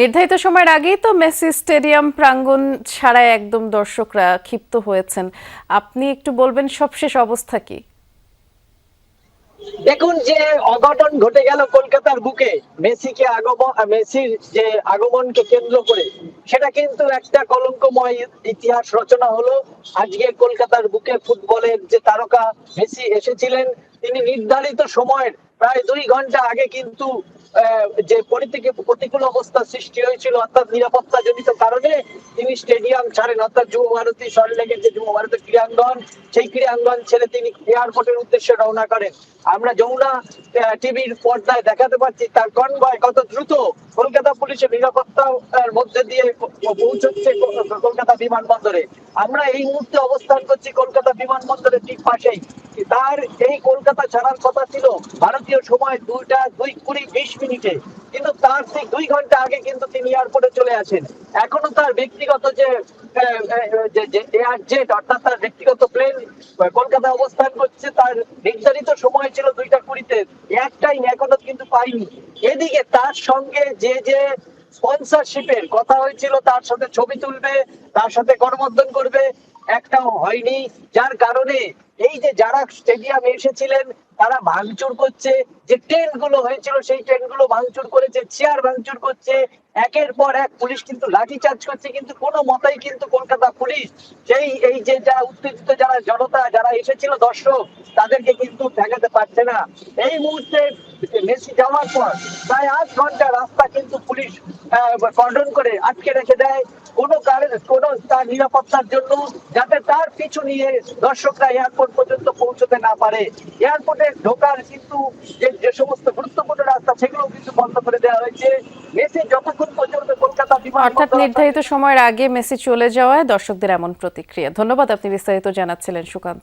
নির্ধারিত সময়ের আগেই তো মেসি স্টেডিয়াম প্রাঙ্গণ ছাড়াই একদম দর্শকরা ক্ষিপ্ত হয়েছেন। আপনি একটু বলবেন সবশেষ অবস্থা কি? দেখুন যে অঘটন ঘটে গেল কলকাতার বুকে মেসির যে আগমনকে কেন্দ্র করে, সেটা কিন্তু একটা কলঙ্কময় ইতিহাস রচনা হলো। আজকে কলকাতার বুকে ফুটবলের যে তারকা মেসি এসেছিলেন, তিনি নির্ধারিত সময়ের প্রায় 2 ঘন্টা আগে কিন্তু যে প্রতিকূল অবস্থা সৃষ্টি হয়েছিল, অর্থাৎ নিরাপত্তা জনিত কারণে তিনি স্টেডিয়াম ছাড়েন, অর্থাৎ যুব ভারতী সল্টলেকের যে যুব ভারতী ক্রীড়াঙ্গন, সেই ক্রীড়াঙ্গন ছেড়ে তিনি এয়ারপোর্টের উদ্দেশ্যে রওনা করেন। আমরা যমুনা টিভির পর্দায় দেখাতে পাচ্ছি তার কনভয় কত দ্রুত কলকাতা পুলিশের নিরাপত্তার মধ্যে দিয়ে পৌঁছচ্ছে কলকাতা বিমানবন্দরে। আমরা এই মুহূর্তে অবস্থান করছি কলকাতা বিমানবন্দরের ঠিক পাশেই। তার এই কলকাতা ছাড়ার কথা ছিল ভারতীয় সময় 2:20 কিন্তু তার ঠিক 2 ঘন্টা আগে কিন্তু তিনি এয়ারপোর্টে চলে আসেন। এখনো তার ব্যক্তিগত যে এয়ার জেট, অর্থাৎ তার ব্যক্তিগত প্লেন কলকাতায় অবস্থান করছে, তার নির্ধারিত সময় ছিল 2:20। এক টাইম এখনো কিন্তু পাইনি। এদিকে তার সঙ্গে যে স্পন্সরশিপের কথা হয়েছিল, তার সাথে ছবি তুলবে, তার সাথে করমর্দন করবে, একটাও হয়নি। যার কারণে এই যে যারা স্টেডিয়ামে এসেছিলেন তারা ভাঙচুর করছে, যে ট্রেন গুলো হয়েছিল সেই ট্রেন গুলো ভাঙচুর করেছে, চেয়ার ভাঙচুর করছে, একের পর এক পুলিশ কিন্তু লাঠিচার্জ করছে। কিন্তু কোনো মতেই কিন্তু কলকাতা পুলিশ এই যে যারা উত্তেজিত, যারা জনতা, যারা এসেছিল দর্শক, তাদেরকে কিন্তু ঠেকাতে পারছে না। এই মুহূর্তে মেসি যাওয়ার পর প্রায় 8 ঘন্টা রাস্তা কিন্তু পুলিশ কর্ডন করে আটকে রেখে দেয়, কোনো তার নিরাপত্তার জন্য, যাতে তার পিছু নিয়ে দর্শকরা এয়ারপোর্ট পর্যন্ত পৌঁছতে না পারে। এয়ারপোর্টে ঢোকার কিন্তু যে সমস্ত গুরুত্বপূর্ণ রাস্তা, সেগুলো কিন্তু বন্ধ করে দেওয়া হয়েছে। মেসি যতক্ষণ পর্যন্ত কলকাতা অর্থাৎ বিমানবন্দর নির্ধারিত সময়ের আগে মেসি চলে যাওয়ায় দর্শকদের এমন প্রতিক্রিয়া। ধন্যবাদ, আপনি বিস্তারিত জানাচ্ছিলেন সুকান্ত।